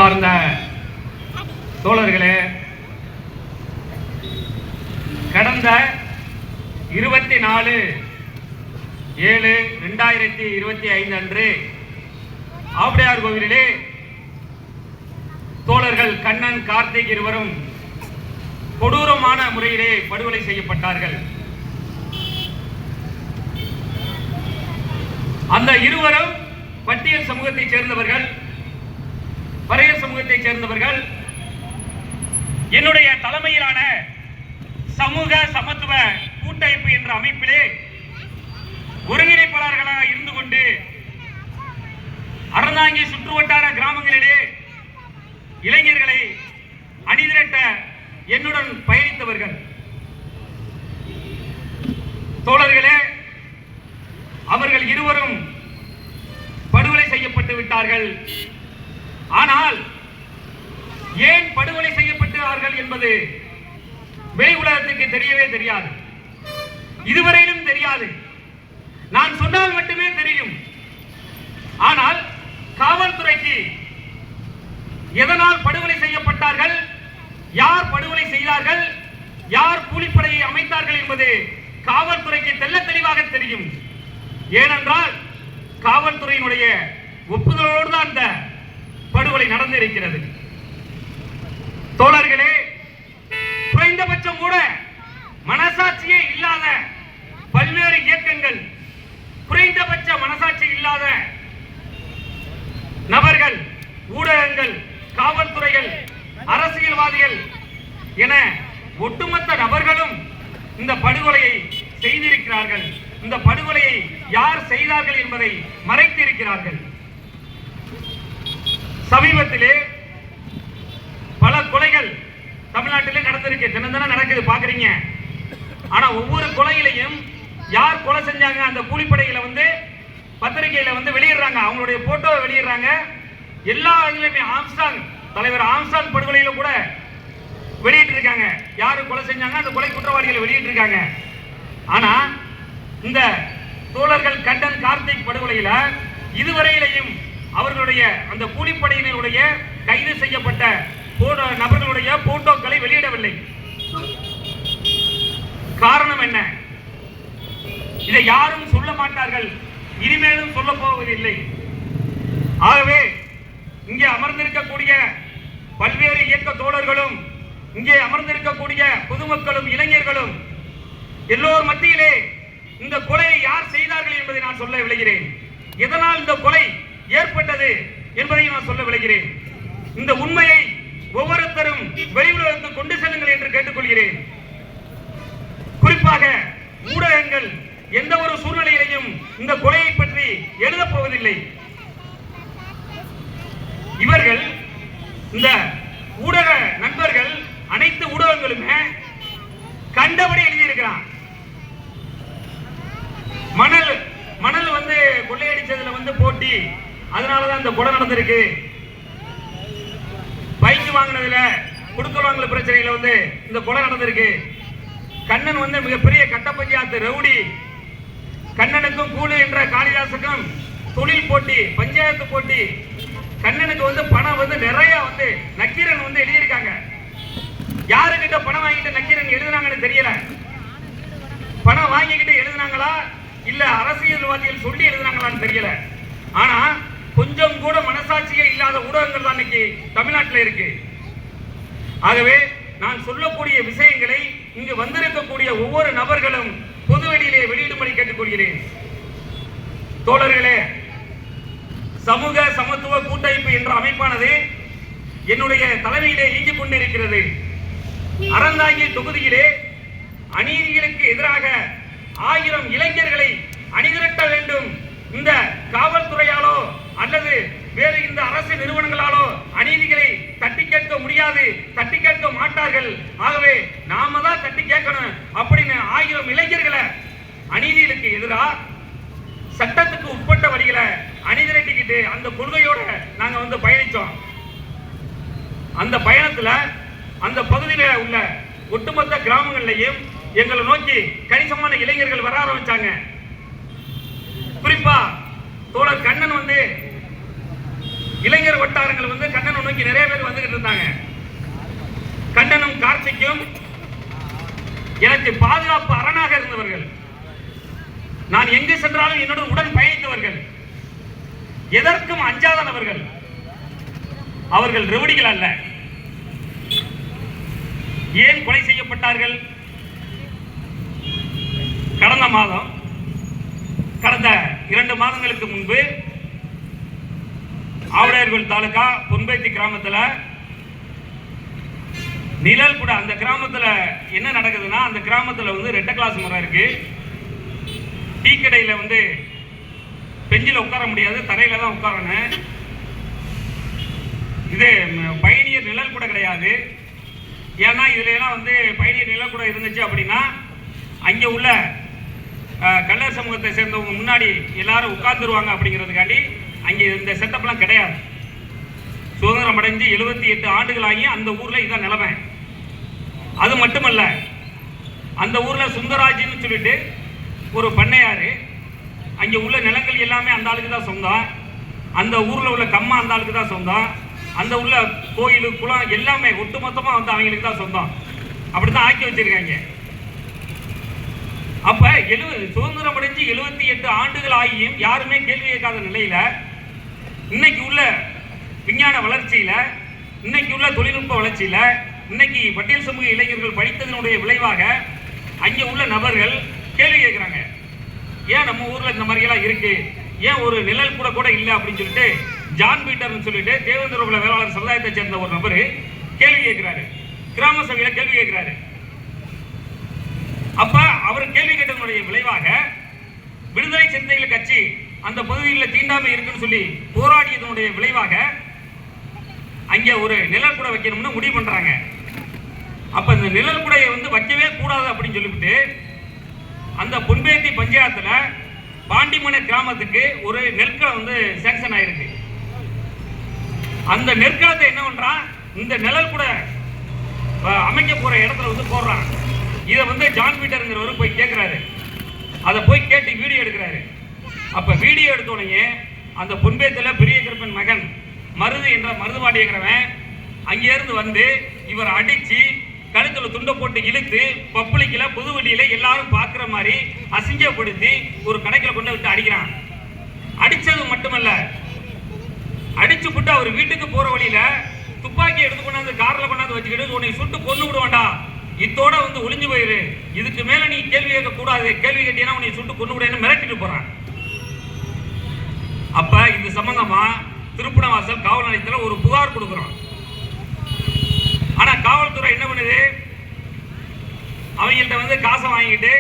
அன்பார்ந்த தோழர்களே, கடந்த 24/7/2025 அன்று ஆவுடையார் கோவிலிலே தோழர்கள் கண்ணன், கார்த்திக் இருவரும் கொடூரமான முறையிலே படுகொலை செய்யப்பட்டார்கள். அந்த இருவரும் பட்டியல் சமூகத்தைச் சேர்ந்தவர்கள், பறையர் சமூகத்தைச் சேர்ந்தவர்கள். என்னுடைய தலைமையிலான சமூக சமத்துவ கூட்டமைப்பு என்ற அமைப்பிலே ஒருங்கிணைப்பாளர்களாக இருந்து கொண்டு அறந்தாங்கி சுற்றுவட்டார கிராமங்களிலே இளைஞர்களை அணிதிரட்ட என்னுடன் பயணித்தவர்கள். தோழர்களே, அவர்கள் இருவரும் படுகொலை செய்யப்பட்டு விட்டார்கள். ஆனால் ஏன் படுகொலை செய்யப்பட்டார்கள் என்பது வெளி உலகத்துக்கு தெரியவே தெரியாது, இதுவரையிலும் தெரியாது. நான் சொன்னால் மட்டுமே தெரியும். ஆனால் காவல்துறைக்கு எதனால் படுகொலை செய்யப்பட்டார்கள், யார் படுகொலை செய்தார்கள், யார் கூலிப்படையை அமைத்தார்கள் என்பது காவல்துறைக்கு தெல்ல தெளிவாக தெரியும். ஏனென்றால் காவல்துறையினுடைய ஒப்புதலோடு தான் அந்த படுகொலை நடந்திருக்கிறது. தோழர்களே, குறைந்தபட்சம் கூட மனசாட்சியே இல்லாத பல்வேறு இயக்கங்கள், குறைந்தபட்ச மனசாட்சி இல்லாத நபர்கள், ஊடகங்கள், காவல்துறைகள், அரசியல்வாதிகள் என ஒட்டுமொத்த நபர்களும் இந்த படுகொலையை செய்திருக்கிறார்கள். இந்த படுகொலையை யார் செய்தார்கள் என்பதை மறைத்திருக்கிறார்கள். சமீபத்திலே பல கொலைகள் தமிழ்நாட்டிலே நடந்திருக்கு, தினம் நடக்குது, பாக்குறீங்க. ஆனா ஒவ்வொரு கொலையிலையும் யார் கொலை செஞ்சாங்க அந்த கூலிப்படைகளை பத்திரிகையில வெளியிடுறாங்க, அவங்களுடைய போட்டோவை வெளியிடுறாங்க. எல்லா இதுலயுமே ஆம்ஸ்டாங், தலைவர் ஆம்ஸ்டாங் படுகொலையில கூட வெளியிட்டு இருக்காங்க, யாரு கொலை செஞ்சாங்க அந்த கொலை குற்றவாளிகளை வெளியிட்டு இருக்காங்க. ஆனா இந்த தோழர்கள் கண்ணன், கார்த்திக் படுகொலையில இதுவரையிலையும் அவர்களுடைய அந்த கூலிப்படையினருடைய கைது செய்யப்பட்ட நபர்களுடைய போட்டோக்களை வெளியிடவில்லை. காரணம் என்ன? இதை யாரும் சொல்ல மாட்டார்கள், இனிமேலும் சொல்ல போவதில்லை. ஆகவே இங்கே அமர்ந்திருக்கக்கூடிய பல்வேறு இயக்க தோழர்களும், இங்கே அமர்ந்திருக்கக்கூடிய பொதுமக்களும், இளைஞர்களும் எல்லோர் மத்தியிலே இந்த கொலையை யார் செய்தார்கள் என்பதை நான் சொல்ல விளைகிறேன். எதனால் இந்த கொலை ஏற்பட்டது என்பதை நான் சொல்ல விளைகிறேன். இந்த உண்மையை ஒவ்வொருத்தரும் வெளி உலகத்துக்கு கொண்டு செல்லுங்கள் என்று கேட்டுக்கொள்கிறேன். குறிப்பாக ஊடகங்கள் எந்த ஒரு சூழ்நிலையிலையும் இந்த கொலையை பற்றி எழுதப் போவதில்லை. இவர்கள், இந்த ஊடக நண்பர்கள், அனைத்து ஊடகங்களுமே கண்டபடி எழுதியிருக்கிறான். மணல் கொள்ளையடிச்சதுல போட்டி, அதனாலதான் இந்த கொலை நடந்திருக்கு. பைக் வாங்கினதுல குடுக்கல் வாங்கல பிரச்சனையில இந்த கொலை நடந்திருக்கு. கண்ணன் மிகப்பெரிய கட்ட பஞ்சாயத்து ரவுடி. கண்ணனுக்கும் கூலு என்ற காளிதாசுக்கும் தொழில் போட்டி, பஞ்சாயத்து போட்டி. கண்ணனுக்கு பணம் நிறைய நக்கீரன் எழுதியிருக்காங்க. யாருக்கிட்ட பணம் வாங்கிட்டு நக்கீரன் எழுதுனாங்கன்னு தெரியல. பணம் வாங்கிக்கிட்டு எழுதுனாங்களா இல்ல அரசியல்வாதிகள் சொல்லி எழுதுனாங்களான்னு தெரியல. ஆனா கொஞ்சம் கூட மனசாட்சியே இல்லாத ஊடகங்கள் தான் இன்னைக்கு தமிழ்நாட்டில் இருக்கு. ஆகவே நான் சொல்லக்கூடிய விஷயங்களை இங்கு வந்திருக்கக்கூடிய ஒவ்வொரு நபர்களும் பொதுவெளியிலே வெளியிடும்படி கேட்டுக்கொள்கிறேன். தோழர்களே, சமூக சமத்துவ கூட்டமைப்பு என்ற அமைப்பானது என்னுடைய தலைமையிலே இயங்கிக் கொண்டிருக்கிறது. அறந்தாங்கி தொகுதியிலே அநீதிகளுக்கு எதிராக 1000 இளைஞர்களை அணிதிரட்ட வேண்டும். இந்த காவல்துறையாலோ அல்லது வேறு இந்த அரசு நிறுவனங்களாலோ அநீதிகளை தட்டி கேட்க முடியாது, தட்டி கேட்க மாட்டார்கள். ஆகவே நாம தான் தட்டி கேட்கணும் அப்படின்னு 1000 இளைஞர்களை அநீதிகளுக்கு எதிராக சட்டத்துக்கு உட்பட்ட வழிகளை அணிதிரட்டிக்கிட்டு அந்த கொள்கையோட நாங்க பயணிச்சோம். அந்த பயணத்துல அந்த பகுதியில் உள்ள ஒட்டுமொத்த கிராமங்களையும் எங்களை நோக்கி கணிசமான இளைஞர்கள் வர ஆரம்பிச்சாங்க. குறிப்பா தோழர் கண்ணன் இளைஞர் வட்டாரங்கள் கண்ணனை நோக்கி நிறைய வரைக்கும் எனக்கு பாதுகாப்பு அரணாக இருந்தவர்கள், நான் எங்கு சென்றாலும் என்னுடன் உடன் பயணித்தவர்கள், எதற்கும் அஞ்சாதவர்கள். அவர்கள் ரவுடிகள் அல்ல. ஏன் கொலை செய்யப்பட்டார்கள்? கடந்த 2 மாதங்களுக்கு முன்பு ஆவுடையார்கோவில் தாலுகா பொன்பேத்தி கிராமத்தில் நிழல் கூட, அந்த கிராமத்தில் என்ன நடக்குதுன்னா, அந்த கிராமத்தில் வந்து ரெட்டை கிளாஸ் முறை இருக்கு. டீ கடையில் வந்து பெஞ்சில் உட்கார முடியாது, தரையில தான் உட்காரணும். இது பயணியர் நிழல் கூட கிடையாது. ஏன்னா இதுல எல்லாம் வந்து பயணியர் நிழல் கூட இருந்துச்சு அப்படின்னா அங்கே உள்ள கல்லர் சமூகத்தை சேர்ந்தவங்க முன்னாடி எல்லாரும் உட்கார்ந்துருவாங்க அப்படிங்கிறதுக்காண்டி அங்கே இந்த செட்டப்லாம் கிடையாது. சுதந்திரம் அடைஞ்சு 78 ஆண்டுகளாகி அந்த ஊர்ல இதான் நிலைமை. அது மட்டுமல்ல, அந்த ஊர்ல சுந்தராஜின்னு சொல்லிட்டு ஒரு பண்ணையாரு, அங்கே உள்ள நிலங்கள் எல்லாமே அந்த ஆளுக்கு தான் சொந்தம். அந்த ஊர்ல உள்ள கம்மா அந்த ஆளுக்கு தான் சொந்தம். அந்த உள்ள கோயில் குளம் எல்லாமே ஒட்டுமொத்தமா வந்து அவங்களுக்கு தான் சொந்தம். அப்படித்தான் ஆக்கி வச்சிருக்காங்க. அப்ப சுதந்திரம் அடைஞ்சு 78 ஆண்டுகள் ஆகியும் யாருமே கேள்வி கேட்காத நிலையில, இன்னைக்கு உள்ள விஞ்ஞான வளர்ச்சியில, இன்னைக்கு உள்ள தொழில்நுட்ப வளர்ச்சியில, இன்னைக்கு பட்டியல் சமூக இளைஞர்கள் படித்ததனுடைய விளைவாக அங்கே உள்ள நபர்கள் கேள்வி கேட்கிறாங்க. ஏன் நம்ம ஊர்ல இந்த மாதிரி எல்லாம் இருக்கு, ஏன் ஒரு நிழல் கூட கூட இல்லை அப்படின்னு சொல்லிட்டு ஜான் பீட்டர்னு சொல்லிட்டு தேவேந்திர குல வேளாளர் சமுதாயத்தை சேர்ந்த ஒரு நபர் கேள்வி கேட்கிறாரு. கிராம சபையில கேள்வி கேட்கிறாரு. அப்ப அவர் கேள்வி கேட்டதனுடைய விளைவாக விடுதலை சிறுத்தைகள் கட்சி அந்த பகுதியில் தீண்டாமை இருக்குன்னு சொல்லி போராடியதனுடைய விளைவாக அங்கே ஒரு நிழல் கூட வைக்கணும்னு முடிவு பண்றாங்க. அப்ப இந்த நிழல் கூடையை வந்து வைக்கவே கூடாது அப்படின்னு சொல்லிவிட்டு அந்த பொன்பேத்தி பஞ்சாயத்துல பாண்டிமனை கிராமத்துக்கு ஒரு நெற்களம் வந்து சாங்ஷன் ஆயிருக்கு. அந்த நெற்களத்தை என்ன பண்றான், இந்த நிழல் கூட அமைக்க போற இடத்துல வந்து போடுறான். இதை வந்து ஜான் பீட்டர்ங்கிறவர் போய் கேட்கிறாரு. அதை போய் கேட்டு வீடியோ எடுக்கிறாரு. அப்ப வீடியோ எடுத்த உடனே அந்த பொன்பேத்தில பெரிய கருப்பன் மகன் மருது என்ற மருதுவாடியங்கிறவன் அங்கே இருந்து வந்து இவர் அடிச்சு கழுத்துல துண்டை போட்டு இழுத்து பப்ளிக்ல புதுவெளியில எல்லாரும் பார்க்கிற மாதிரி அசிங்கப்படுத்தி ஒரு கடைக்கில கொண்டு விட்டு அடிக்கிறான். அடிச்சது மட்டுமல்ல, அடிச்சு விட்டு அவர் வீட்டுக்கு போற வழியில துப்பாக்கி எடுத்து கொண்டாந்து கார்ல கொண்டாந்து வச்சுக்கிட்டு உன்னை சுட்டு கொண்டு விடுவாண்டா, இத்தோட வந்து ஒளிஞ்சு போயிரு, இதுக்கு மேல நீ கேள்வி கேட்க கூடாது, கேள்வி கேட்டீங்கன்னா உன்னை சுட்டு கொண்டு விடுன்னு மிரட்டிட்டு போறான். அப்ப இது சம்பந்தமா திருப்புணவாசல் காவல் நிலையத்தில் ஒரு புகார் கொடுக்கிறோம். ஆனா காவல்துறை என்ன பண்ணுது, அவங்கள்ட்ட வந்து காசை வாங்கிட்டு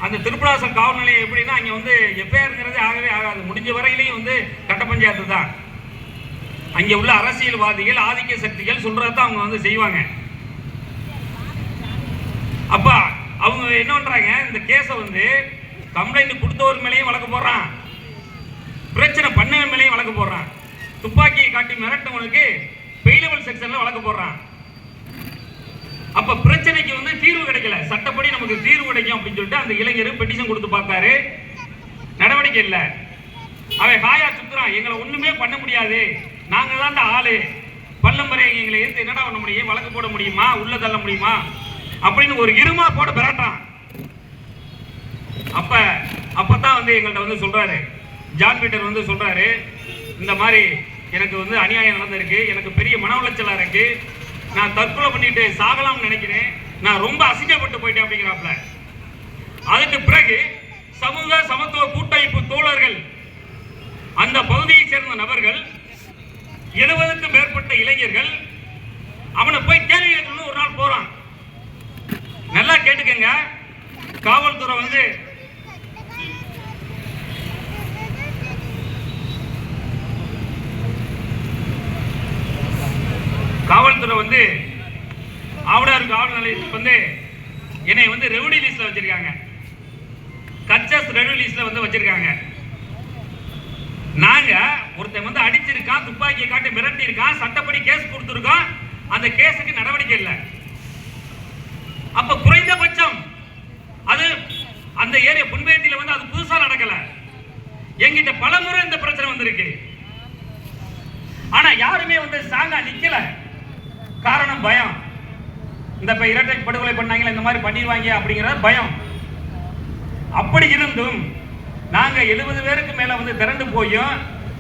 அந்த திருப்புணவாசல் காவல் நிலையம் எப்படின்னா அங்க வந்து எஃப்ஐஆர்ங்கிறது ஆகவே ஆகாது. முடிஞ்ச வரையிலையும் வந்து கட்ட பஞ்சாயத்து தான். அங்க உள்ள அரசியல்வாதிகள் ஆதிக்க சக்திகள் சொல்றதான் அவங்க வந்து செய்வாங்க. அப்ப அவங்க என்ன பண்றாங்க, இந்த கேஸை வந்து கம்ப்ளைண்ட் கொடுத்தவர் மேலேயும் வழக்கு போடுறான், பிரச்சனை பண்ணவன் மேலேயும் வழக்கு போடுறான், துப்பாக்கியை காட்டி மிரட்டவனுக்கு பெயிலபிள் செக்ஷன்ல வழக்கு போடுறான். அப்ப பிரச்சனைக்கு வந்து தீர்வு கிடைக்கல, சட்டப்படி நமக்கு தீர்வு கிடைக்கும் அப்படின்னு சொல்லிட்டு அந்த இளைஞர் பெட்டிஷன் கொடுத்து பார்த்தாரு, நடவடிக்கை இல்லை. அவன் காயா சுத்துறான், எங்களை ஒண்ணுமே பண்ண முடியாது, நாங்க தான் ஆளு, பல்லம்பரை எங்களை எடுத்து என்னடா பண்ண முடியும், வழக்கு போட முடியுமா, உள்ள தள்ள முடியுமா அப்படின்னு ஒரு இருமா போட பெறாட்டான். அப்பதான் வந்து எங்கள்கிட்ட வந்து சொல்றாரு, ஜான் பீட்டர் வந்து சொல்றாரு, இந்த மாதிரி எனக்கு வந்து அநியாயம் நடந்திருக்கு, எனக்கு பெரிய மன உளைச்சலா இருக்கு, நான் தற்கொலை பண்ணிட்டு சாகலாம்னு நினைக்கிறேன், நான் ரொம்ப அசிங்கப்பட்டு போயிட்டேன் அப்படிங்கிறாப்ல. அதுக்கு பிறகு சமூக சமத்துவ கூட்டமைப்பு தோழர்கள், அந்த பகுதியை சேர்ந்த நபர்கள் 70க்கும் மேற்பட்ட இளைஞர்கள் அவனை போய் கேள்வி கேட்கணும்னு ஒரு நாள் போறான். நல்லா கேட்டுக்கங்க, காவல்துறை வந்து ஆவுடையார் காவல் நிலையத்துக்கு வந்து என்னை வந்து ரெவன்யூ லிஸ்ட்ல வச்சிருக்காங்க, கச்சஸ் ரெவன்யூ லிஸ்ட்ல வந்து வச்சிருக்காங்க. நாங்க ஒருத்தன் வந்து அடிச்சிருக்கான், துப்பாக்கியை காட்டி மிரட்டி இருக்கான், சட்டப்படி கேஸ் கொடுத்திருக்கோம், அந்த கேஸுக்கு நடவடிக்கை இல்லை. அப்ப குறைந்தபட்சம் அது அந்த ஏரியா பொன்பேத்தியில வந்து அது புதுசா நடக்கல, எங்கிட்ட பல முறை இந்த பிரச்சனை வந்திருக்கு. ஆனா யாருமே வந்து ஸ்ட்ராங்கா நிக்கல. காரணம் பயம். இந்த இரட்டை படுகொலை பண்ணாங்களே இந்த மாதிரி பண்ணிடுவாங்க அப்படிங்கிற பயம். அப்படி இருந்தும் நாங்க 70 பேருக்கு மேல வந்து திரண்டு போயும்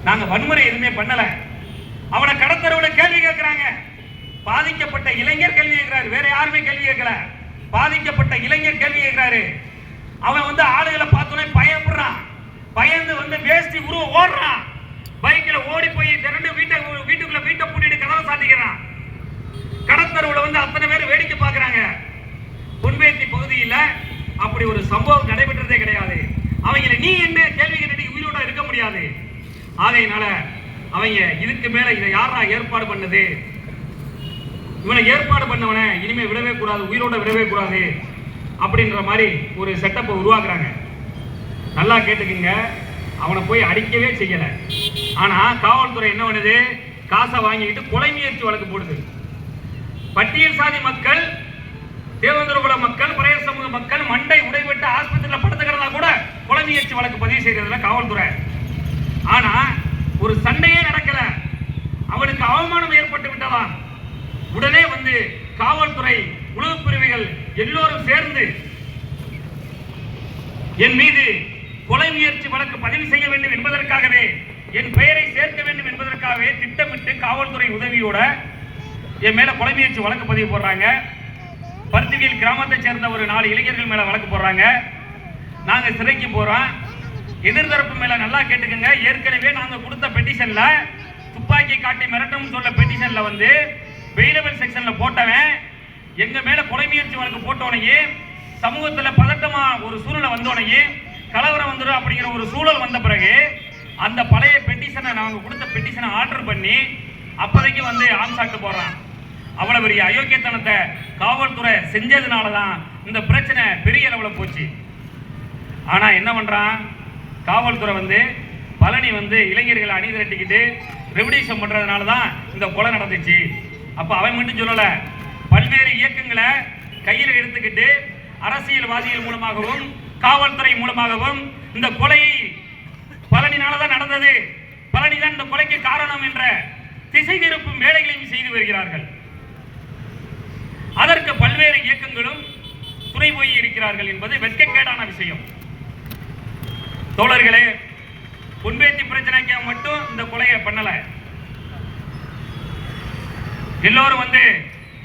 நாங்க வன்முறை எதுவுமே பண்ணல. அவனை கடத்தரவுல கேள்வி கேட்கிறாங்க. பாதிக்கப்பட்ட இளைஞர் கேள்வி கேட்கிறாரு, வேற யாருமே கேள்வி கேட்கல. பாதிக்கப்பட்ட இளைஞர் கேள்வி கேட்கிறாரு. அவன் வந்து ஆளுகளை பார்த்தோன்னே பயப்படுறான், பயந்து வந்து வேஷ்டி உருவ ஓடுறான், பைக்கில் ஓடி போய் திரண்டு வீட்டுக்குள்ள வீட்டை பூட்டிட்டு கதவை சாத்திக்கிறான். கடத்தரவுல வந்து அத்தனை பேர் வேடிக்கை பார்க்கறாங்க. பொன்பேத்தி பகுதியில் அப்படி ஒரு சம்பவம் நடைபெற்றதே கிடையாது. அவங்களை நீ என்ன கேள்வி கேட்டு உயிரோட இருக்க முடியாது. ஆகையினால அவங்க இதுக்கு மேல இதை யாரா ஏற்பாடு பண்ணது, இவனை ஏற்பாடு பண்ணவனை இனிமே விடவே கூடாது, உயிரோட விடவே கூடாது அப்படின்ற மாதிரி ஒரு செட்டப்பை உருவாக்குறாங்க. நல்லா கேட்டுக்குங்க, அவனை போய் அடிக்கவே செய்யல. ஆனா காவல்துறை என்ன பண்ணுது, காசை வாங்கிட்டு கொலை முயற்சி வழக்கு போடுது. பட்டியல் சாதி மக்கள், தேவேந்திரகுல மக்கள், பறையர் சமூக மக்கள் மண்டை உடைபட்டு ஆஸ்பத்திரியில் படுத்துக்கிறதா கூட கொலை முயற்சி வழக்கு பதிவு செய்யறதுல காவல்துறை. ஆனா ஒரு சண்டையே நடக்கல, அவனுக்கு அவமானம் ஏற்பட்டு விட்டதான். உடனே வந்து காவல்துறை உளவு பிரிவுகள் எல்லோரும் சேர்ந்து என் மீது கொலை முயற்சி வழக்கு பதிவு செய்ய வேண்டும் என்பதற்காகவே, என் பெயரை சேர்க்க வேண்டும் என்பதற்காகவே திட்டமிட்டு காவல்துறை உதவியோட என் மேல கொலை முயற்சி வழக்கு பதிவு போடுறாங்க. பருத்திவியல் கிராமத்தை சேர்ந்த ஒரு 4 இளைஞர்கள் மேல வழக்கு போடுறாங்க. நாங்க சிறைக்கு போறோம். எதிர்த்தரப்பு மேல நல்லா கேட்டுக்கங்க, ஏற்கனவே நாங்க கொடுத்த பெட்டிஷன்ல துப்பாக்கி காட்டி மிரட்டும் சொல்ல பெட்டிஷன்ல வந்து வெயிலபிள் செக்ஷன்ல போட்டவன் எங்க மேல கொலை முயற்சி வழக்கு போட்டவனையே, சமூகத்துல பதட்டமா ஒரு சூழ்நிலை வந்தோடனே கலவரம் வந்துடும் அப்படிங்கிற ஒரு சூழல் வந்த பிறகு அந்த பழைய பெட்டிஷனை நாங்க கொடுத்த பெட்டிஷனை ஆர்டர் பண்ணி அப்போதைக்கு வந்து ஆம்சாட்டு போடுறான். அவ்வளவு பெரிய அயோக்கியத்தனத்தை காவல்துறை செஞ்சதுனாலதான் இந்த பிரச்சனை பெரிய அளவில் போச்சு. ஆனா என்ன பண்றான் காவல்துறை வந்து, பழனி வந்து இளைஞர்களை அணி திரட்டிக்கிட்டு ரெவல்யூஷன் பண்றதுனால தான் இந்த கொலை நடந்துச்சு. அப்ப அவன் மட்டும் சொல்லல, பல்வேறு இயக்கங்களை கையில் எடுத்துக்கிட்டு அரசியல்வாதிகள் மூலமாகவும் காவல்துறை மூலமாகவும் இந்த கொலையை பழனினாலதான் நடந்தது, பழனிதான் இந்த கொலைக்கு காரணம் என்ற திசை திருப்பும் வேலைகளையும் செய்து வருகிறார்கள். அதற்கு பல்வேறு இயக்கங்களும் துணை போய் இருக்கிறார்கள் என்பது வெட்கக்கேடான விஷயம். தோழர்களே, பொன்பேத்தி பிரச்சனைக்கு மட்டும் இந்த கொலையை பண்ணல. எல்லோரும் வந்து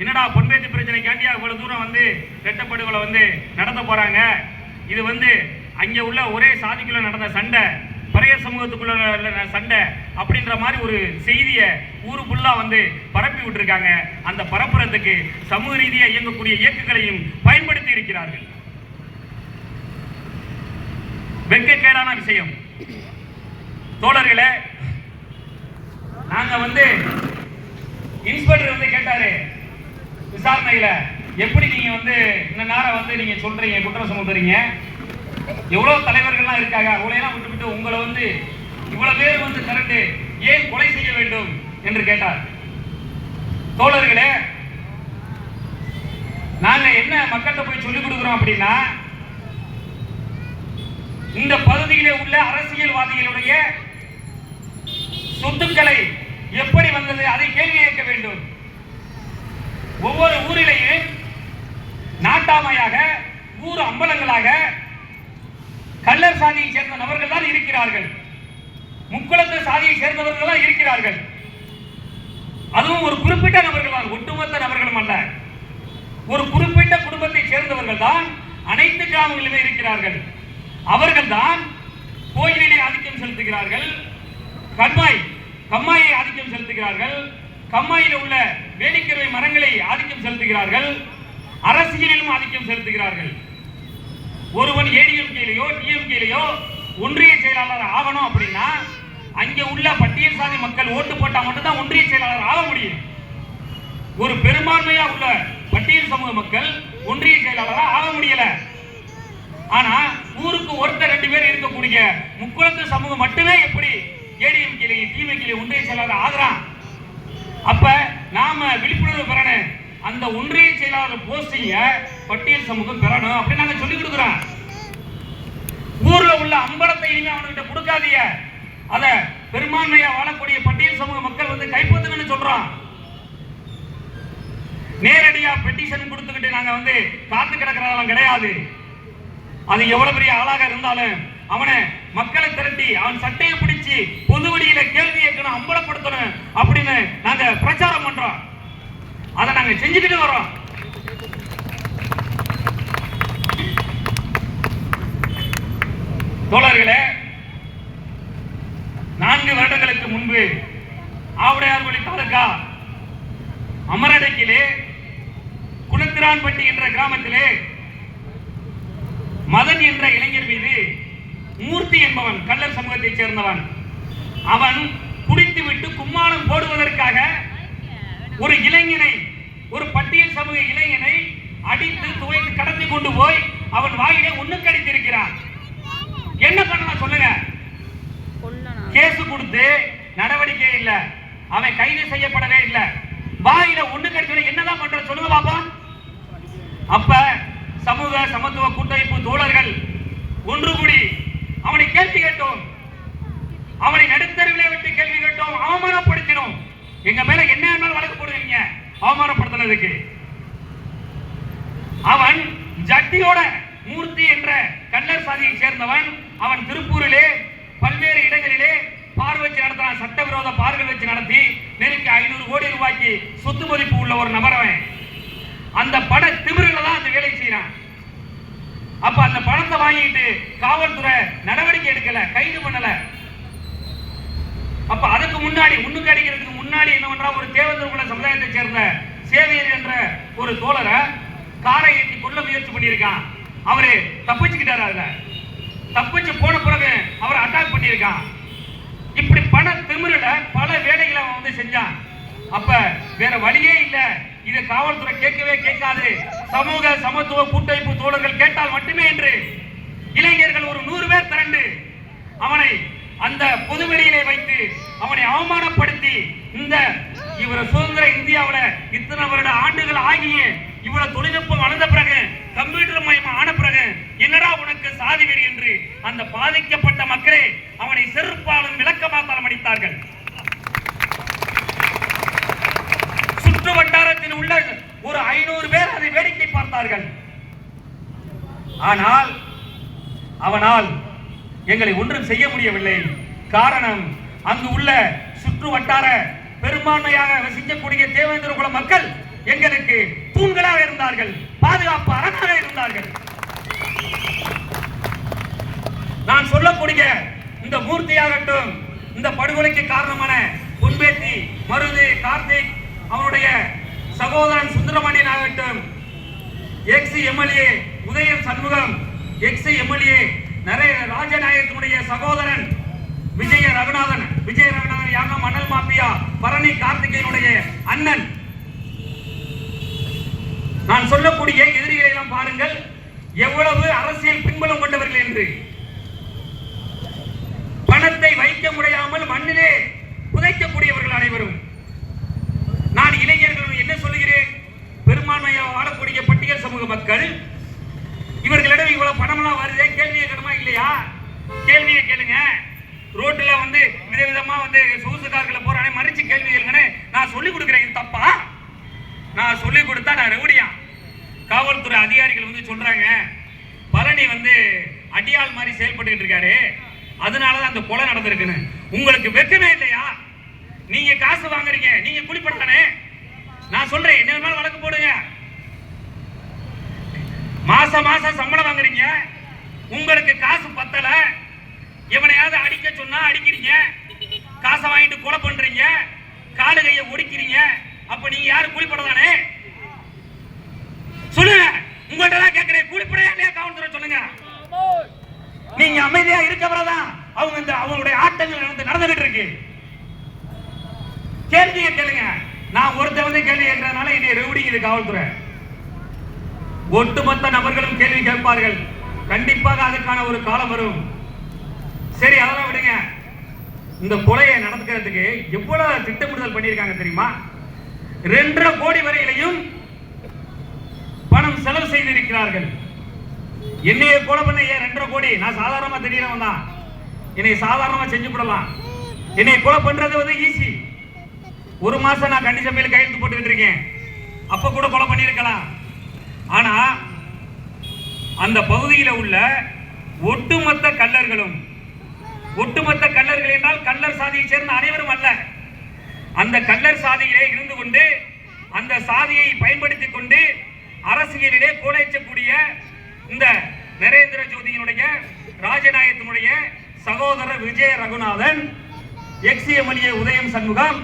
என்னடா பொன்பேத்தி பிரச்சனைக்காண்டியா இவ்வளவு தூரம் வந்து வெட்டப்படுகளை வந்து நடத்த போறாங்க, இது வந்து அங்க உள்ள ஒரே சாதிக்குள்ள நடந்த சண்டை, பறையர் சமூகத்துக்குள்ள சண்டை அப்படின்ற மாதிரி ஒரு செய்தியை ஊரு ஃபுல்லா வந்து பரப்பி விட்டுருக்காங்க. அந்த பரப்புறதுக்கு சமூக ரீதியாக இயங்கக்கூடிய இயக்கங்களையும் பயன்படுத்தி இருக்கிறார்கள். வெட்கக்கேடான விஷயம். தோழர்களே, நாங்க வந்து இன்ஸ்பெக்டர் வந்து கேட்டாரு விசாரணையில, எப்படி நீங்க வந்து இந்த நேரம் வந்து நீங்க சொல்றீங்க, குற்றம் சுமத்துறீங்க, எவ்வளவு தலைவர்கள்லாம் இருக்காங்க, அவளையெல்லாம் விட்டுவிட்டு உங்களை வந்து இவ்வளவு பேர் வந்து திரண்டு ஏன் கொலை செய்ய வேண்டும் என்று கேட்டார். தோழர்களே, நாங்க என்ன மக்கள்கிட்ட போய் சொல்லிக் கொடுக்கிறோம் அப்படின்னா, இந்த பகுதியிலே உள்ள அரசியல்வாதிகளுடைய சொத்துக்களை எப்படி வந்தது அதை கேள்வி கேட்க வேண்டும். ஒவ்வொரு ஊரிலேயும் நாட்டாமையாக, ஊர் அம்பலங்களாக கள்ளர் சாதியை சேர்ந்த நபர்கள் தான் இருக்கிறார்கள், முக்குளத்து சாதியை சேர்ந்தவர்கள் தான் இருக்கிறார்கள். அதுவும் ஒரு குறிப்பிட்ட நபர்கள் தான், ஒட்டுமொத்த நபர்களும் அல்ல. ஒரு குறிப்பிட்ட குடும்பத்தை சேர்ந்தவர்கள் தான் அனைத்து கிராமங்களிலுமே இருக்கிறார்கள். அவர்கள் தான் கோயிலிலே ஆதிக்கம் செலுத்துகிறார்கள், கம்மாயை ஆதிக்கம் செலுத்துகிறார்கள், கம்மாயில் உள்ள வேடிக்கை மரங்களை ஆதிக்கம் செலுத்துகிறார்கள், அரசியலிலும் ஆதிக்கம் செலுத்துகிறார்கள். ஒருவன் ஏடிஎம்கேலையோ டிஎம்கேலையோ ஒன்றிய செயலாளர் ஆகணும் அப்படின்னா அங்கே உள்ள பட்டியல் சாதி மக்கள் ஓட்டு போட்டா மட்டும்தான் ஒன்றிய செயலாளர் ஆக முடியும். ஒரு பெரும்பான்மையா உள்ள பட்டியல் சமூக மக்கள் ஒன்றிய செயலாளராக ஆக முடியல. ஆனா ஊருக்கு ஒருத்தர் 2 பேர் இருக்கக்கூடிய முக்குளத்து சமூகம் மட்டுமே எப்படி ஏடிஎம்கேல டிஎம்கேல ஒன்றிய செயலாளர் ஆகிறான். அப்ப நாம விழிப்புணர்வு பெறணும், அந்த ஒன்றிய செயலாளர் போஸ்டிங்க பட்டியல் சமூகம் பெறணும் அப்படின்னு நாங்க சொல்லி கொடுக்கிறோம். ஊர்ல உள்ள அம்பலத்தை இனிமே அவன்கிட்ட கொடுக்காதீங்க, அத பெரும்பான்மையா வாழக்கூடிய பட்டியல் சமூக மக்கள் வந்து கைப்பற்றுங்கன்னு சொல்றான். நேரடியா பெட்டிஷன் கொடுத்துக்கிட்டு நாங்க வந்து காத்து கிடக்கிறதெல்லாம் கிடையாது. அது எவ்வளவு பெரிய ஆளாக இருந்தாலும் அவனை மக்களை திரட்டி அவன் சட்டையை பிடிச்சி பொது வழியில கேள்வி கேட்கணும், அம்பலப்படுத்தணும் அப்படின்னு நாங்க பிரச்சாரம் பண்றோம். அதை நாங்க செஞ்சுக்கிட்டு வரோம். தோழர்களே, 4 வருடங்களுக்கு முன்பு ஆவுடையார்குடி தாலுகா அமரடக்கிலே குளத்திரான்பட்டி என்ற கிராமத்திலே மதன் என்ற இளைஞர் மீது மூர்த்தி என்பவன் கள்ளர் சமூகத்தைச் சேர்ந்தவன், அவன் குடித்துவிட்டு கும்மாளம் போடுவதற்காக ஒரு இளைஞனை, ஒரு பட்டியல் சமூக இளைஞனை அடித்து துவைத்து கடத்தி கொண்டு போய் அவன் வாயிலே ஒண்ணுக்கு அடித்திருக்கிறான். என்ன பண்ணலாம் சொல்லுங்க? கேஸ் கொடுத்து நடவடிக்கை இல்ல, அவன் கைது செய்யப்படவே இல்ல. வாயில ஒண்ணுக்கு அடிச்சவன் என்னதான் பண்ற சொல்லுங்க பாப்பா. அப்ப சமூக சமத்துவ கூட்டமைப்பு தோழர்கள் ஒன்று கூடி அவனை கேள்வி கேட்டோம், அவனை நடுத்தருவிலே விட்டு கேள்வி கேட்டோம், அவமானப்படுத்தினோம். எங்க மேல என்ன வழக்கு போடுவீங்க அவமானப்படுத்தினதுக்கு? அவன் ஜட்டியோட மூர்த்தி என்ற கள்ளர் சாதியை சேர்ந்தவன். அவன் திருப்பூரிலே பல்வேறு இடங்களிலே பார் வச்சு நடத்தினான், சட்டவிரோத பார்கள் வச்சு நடத்தி நெருக்கி 500 கோடி ரூபாய்க்கு சொத்து மதிப்பு உள்ள ஒரு நபரவன். அந்த பண திமிரில தான் அந்த வேலை செய்யறான். அப்ப அந்த பணத்தை வாங்கிட்டு காவல்துறை நடவடிக்கை எடுக்கல, கைது பண்ணல. அப்ப அதுக்கு முன்னாடி முன்னுக்கு அடிக்கிறதுக்கு முன்னாடி என்ன பண்றா, ஒரு தேவேந்திர குல சமுதாயத்தை சேர்ந்த சேவியர் என்ற ஒரு தோழரை காரை ஏற்றி கொள்ள முயற்சி பண்ணியிருக்கான். அவரு தப்பிச்சுக்கிட்டாரு. அதுல தப்பிச்சு போன பிறகு அவரை அட்டாக் பண்ணியிருக்கான். இப்படி பண திமிரில பல வேலைகளை அவன் வந்து செஞ்சான். அப்ப வேற வழியே இல்ல, இது காவல்துறை கேட்கவே கேட்காது, சமூக சமத்துவ கூட்டமைப்பு தோழர்கள் கேட்டால் மட்டுமே என்று இளைஞர்கள் ஒரு 100 பேர் திரண்டு அவனை அந்த பொதுவெளியிலே வைத்து அவனை அவமானப்படுத்தி, இந்த இவர் சுதந்திர இந்தியாவில் இத்தனை வருட ஆண்டுகள் ஆகிய இவ்வளவு தொழில்நுட்பம் வளர்ந்த பிறகு, கம்ப்யூட்டர் மயம் ஆன பிறகு என்னடா உனக்கு சாதி வெறி என்று அந்த பாதிக்கப்பட்ட மக்களே அவனை செருப்பாலும் விளக்கமாத்தாலும் அடித்தார்கள். சுற்று வட்டாரத்தில் உள்ள ஒரு 500 பேர் அதை வேடிக்கை பார்த்தார்கள். ஆனால் அவனால் எங்களை ஒன்றும் செய்ய முடியவில்லை. காரணம், அங்கு உள்ள சுற்று வட்டார பெரும்பான்மையாக வசிக்கக்கூடிய தேவேந்திர குல மக்கள் எங்களுக்கு தூண்களாக இருந்தார்கள், பாதுகாப்பு அரணாக இருந்தார்கள். நான் சொல்லக்கூடிய இந்த மூர்த்தியாகட்டும், இந்த படுகொலைக்கு காரணமான பொன்பேத்தி மருது கார்த்திக், அவனுடைய சகோதரன் சுந்தரமணியன் ஆகட்டும், ex MLA Udhayan Shanmugam, ex MLA ராஜநாயகத்தினுடைய சகோதரன் விஜய ரகுநாதன் யாகம் மணல் மாபியா பரணி கார்த்திகேயனுடைய அண்ணன். நான் சொல்லக்கூடிய எதிரிகளை எல்லாம் பாருங்கள், எவ்வளவு அரசியல் பின்புலம் கொண்டவர்கள் என்று. பணத்தை வைக்க முடியாமல் மண்ணிலே புதைக்கக்கூடியவர்கள் அனைவரும். நான் இளைஞர்கள் என்ன சொல்லுகிறேன், பெரும்பான்மையாக வாழக்கூடிய பட்டியல் சமூக மக்கள், இவர்களிடம் இவ்வளவு பணம் எல்லாம் வருதே, கேள்வி கேட்கணுமா இல்லையா? கேள்வியை கேளுங்க. ரோட்ல வந்து விதவிதமா வந்து சொகுசுக்காரர்களை போறானே, மறிச்சு கேள்வி கேளுங்கன்னு நான் சொல்லிக் கொடுக்குறேன். இது தப்பா? நான் சொல்லிக் கொடுத்தா நான் ரெவடியா? காவல்துறை அதிகாரிகள் வந்து சொல்றாங்க, பழனி வந்து அடியாள் மாதிரி செயல்பட்டு இருக்காரு, அதனாலதான் அந்த கொலை நடந்திருக்குன்னு. உங்களுக்கு வெக்கமே இல்லையா? நீங்க காசு வாங்குறீங்க, நீங்க குடிப்பட்டானே. நான் சொல்றேன், என்ன வேணாலும் வழக்கு போடுங்க. மாசம் மாசம் சம்பளம் வாங்குறீங்க, உங்களுக்கு காசு பத்தல, எவனையாவது அடிக்க சொன்னா அடிக்கிறீங்க, காசை வாங்கிட்டு கொலை பண்றீங்க, காலு கையை ஒடிக்கிறீங்க. அப்ப நீங்க யாரு கூலிப்படதானே? சொல்லுங்க. உங்கள்ட்ட தான் கேட்கிறேன், கூலிப்படையா இல்லையா? காவல்துறை சொல்லுங்க. நீங்க அமைதியா இருக்கவரதான் அவங்க இந்த அவங்களுடைய ஆட்டங்கள் நடந்துகிட்டு இருக்கு. கேள்வியை கேளுங்க. நான் ஒருத்த வந்து கேள்வி கேட்கறதுனால இது ரெவடிங் காவல்துறை. ஒட்டுமொத்த நபர்களும் கேள்வி கேட்பார்கள். கண்டிப்பாக அதுக்கான ஒரு காலம் வரும். சரி, அதெல்லாம் விடுங்க. இந்த கொலையை நடத்துக்கிறதுக்கு எவ்வளவு திட்டமிடுதல் பண்ணியிருக்காங்க தெரியுமா? 2.5 கோடி வரையிலையும் பணம் செலவு செய்திருக்கிறார்கள். என்னைய கொலை பண்ண 2.5 கோடி நான் சாதாரணமா தெரியறவன் தான். என்னை சாதாரணமா செஞ்சு விடலாம். என்னை கொலை பண்றது வந்து ஈஸி. 1 மாசம் நான் கண்டிஷன் மேல கையெழுத்து போட்டுக்கிட்டு இருக்கேன். அப்ப கூட கொலை பண்ணியிருக்கலாம். ஆனா அந்த பகுதியில் உள்ள ஒட்டுமொத்த கள்ளர்களும், ஒட்டுமொத்த கள்ளர்கள் என்றால் கள்ளர் சாதியை சேர்ந்த அனைவரும் அல்ல, அந்த கள்ளர் சாதியிலே இருந்து கொண்டு அந்த சாதியை பயன்படுத்திக் கொண்டு அரசியலிலே கோலைச்சக்கூடிய இந்த நரேந்திர ஜோதியினுடைய ராஜநாயகத்தினுடைய சகோதரர் விஜய ரகுநாதன், எக்ஸ்எம்எல்ஏ உதயம் சண்முகம்,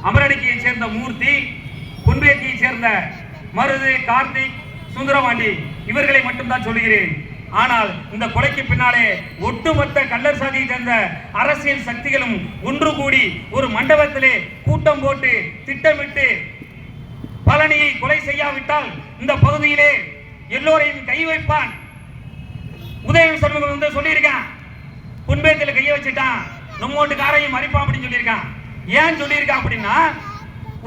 அமரடிக்கையை சேர்ந்த மூர்த்தி, பொன்பேட்டியை சேர்ந்த மருது, கார்த்திக், சுந்தரபாண்டி இவர்களை மட்டும்தான் சொல்லுகிறேன். ஆனால் இந்த கொலைக்கு பின்னாலே ஒட்டுமொத்த கள்ளர் சாதியை சேர்ந்த அரசியல் சக்திகளும் ஒன்று கூடி ஒரு மண்டபத்திலே கூட்டம் போட்டு திட்டமிட்டு பழனியை கொலை செய்யாவிட்டால் இந்த பகுதியிலே எல்லோரையும் கை வைப்பான். உதயம் சண்முகம் வந்து சொல்லியிருக்கான், பொன்பேத்தில கையை வச்சுட்டான், நம்மோட்டுக்காரையும் மறிப்பான் அப்படின்னு சொல்லியிருக்கான். ஏன் சொல்லியிருக்கான் அப்படின்னா,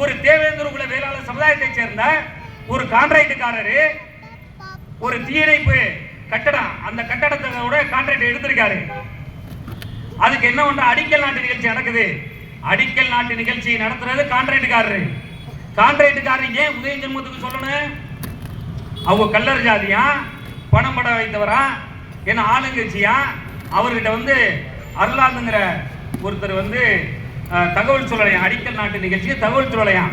ஒரு தேவேந்திர குல வேளாளர் சமுதாயத்தை சேர்ந்த ஒரு கான்ட்ராக்டுக்காரரு ஒரு தீயணைப்பு கட்டடம், அந்த கட்டடத்தோட கான்ட்ராக்ட் எடுத்திருக்காரு. அதுக்கு என்ன ஒன்று அடிக்கல் நாட்டு நிகழ்ச்சி நடக்குது. அடிக்கல் நாட்டு நிகழ்ச்சி நடத்துறது கான்ட்ராக்டுக்காரரு. கான்ட்ராக்டுக்காரர் ஏன் உதயம் சண்முகத்துக்கு சொல்லணும்? அவங்க கல்லர் ஜாதியா, பணம் பட வைத்தவரா, என்ன ஆளுங்கட்சியா, அவர்கிட்ட வந்து அருளாதுங்கிற ஒருத்தர் வந்து தகவல் சொல்லலையா, அடிக்கல் நாட்டு நிகழ்ச்சிக்கு தகவல் சொல்லலையா.